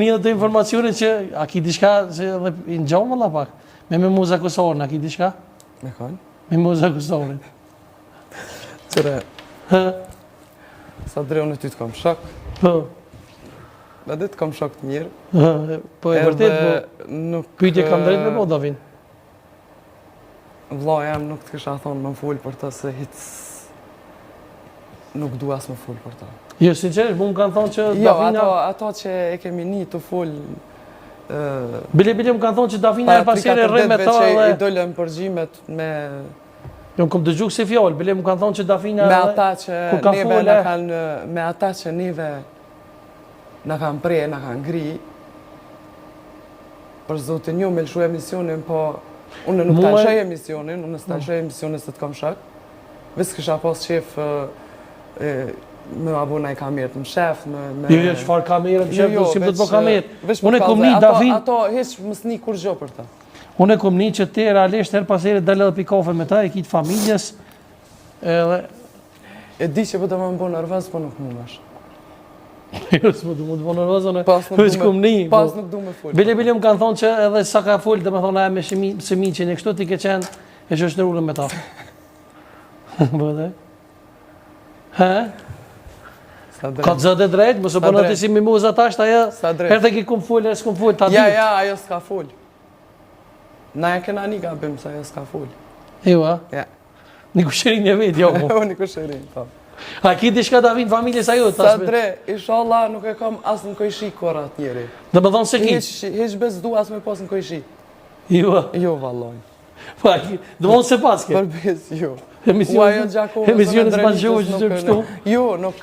Një të informacionit që a ki diçka që dhe i në gjomë valla pak. Me muza kusorin, a ki diçka? Me kanë? Me muza kusorin. Qëre, Hë? sa dreu në ty të kam shok. Po. Dhe dhe të kam shok të mirë. Hë, po e vërtet, po. Nuk... Pyetje kam drejt me po, Davin. Vlla jam nuk të kisha thonë më full për të se hic... Nuk du as më full për të. Jo, sinqerisht, mu më kanë thonë që Jo, Davina... ato që e kemi një të full... Bile më kanë thonë që Davina e pasire rrë me ta që dhe... i dollën përgjimet me... Jo, më kom dëgju kësi fjallë, bile më kanë thonë që Davina... Me ata që neve fole... në kanë... Me ata që neve... Në kanë prej, në kanë gri... Për zotin ju me lëshu emisionin, po... Unë nuk ta lëshoj emisionin, unë s'ta lëshoj emisionin se të kom shak. Vis kisha pas qef... Me abona i kamerët më shef, Jo, çfarë kamerët më shef, do si më të po kamerët. Unë e kom një Davin... Ato hiç mos ni kur gjo për ta. Unë e kom një që te realisht her pas here dalë edhe pi kafe me ta, e kitë familjes, edhe... E di që po të më bo nervoz, po nuk mundesh. Jo, s'më du më të bo nervoz, unë pas nuk du me full. Bile më kanë thonë që edhe sa ka full, dhe me thonë aja me Semiqin e kështu ti ke qenë, e që është në rullën me ta. Bëdhe? He? Ka të zëtë drejt, mësë përnë të si mi muza tasht, aja, herë të ki kum full, e s'kum full, ta di. Ja, ajo s'ka full. Na e kena një gabim, se ajo s'ka full. Jo, a? Ja. Një kusherin e vetë, jo, po. Një kusherin, po. A ki diçka Davin familjes ajo? Sa dre, inshallah nuk e kam as në kojshi kora të njeri. Dhe më thonë se ki? Hiq bez du as me pas në kojshi. Jo, a? Jo, valloj. Pa, dhe më thonë se pas ke? Për bez, jo. Emisionës pa në gjohë që që kështu? Jo, nuk,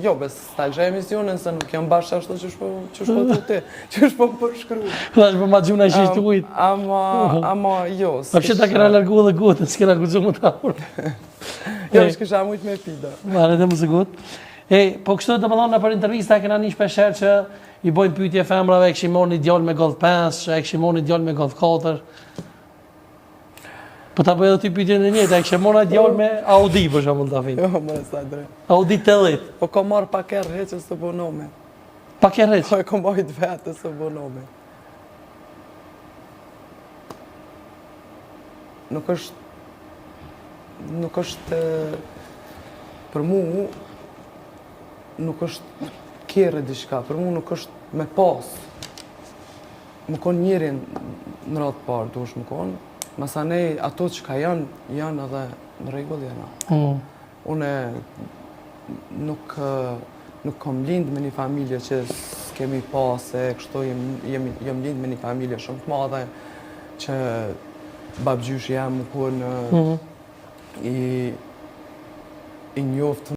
jo, bez stalësha emisionën, se nuk jam bashkë ashtu që shpo të te, që shpo më përshkru. Dhe shpo ma gjuna ishtë të ujtë. Ama, jo. A pështë ta kena largu dhe gotën, s'kena gëzu më ta urë. Jo, shkësha mujtë me pida. Mare dhe më së gotë. Po kështu të më thonë në për intervista, kena një shpesher që i bojnë pyetje femrave, e këshim morë një djallë me Golf 5, e këshim morë një djallë me Golf 4. Po ta bëjë dhe ty pyetje në njëtë, e këshim morë një djallë me Audi, për shumë të afinë. Jo, më sa dre. Audi 80. Po ko marë paker heqës të bonome. Paker heqë? Po e ko mojt vetës të bonome. Nuk është për mu nuk është kjere diçka, për mu nuk është me pas. Më konë njerin në ratë parë, du është më konë. Masanej, ato që ka janë edhe në regull janë. Une nuk kom lind me një familje që s'kemi pas, e kështu jem lind me një familje shumë të madhe, që babgjysh jam më konë i njoftë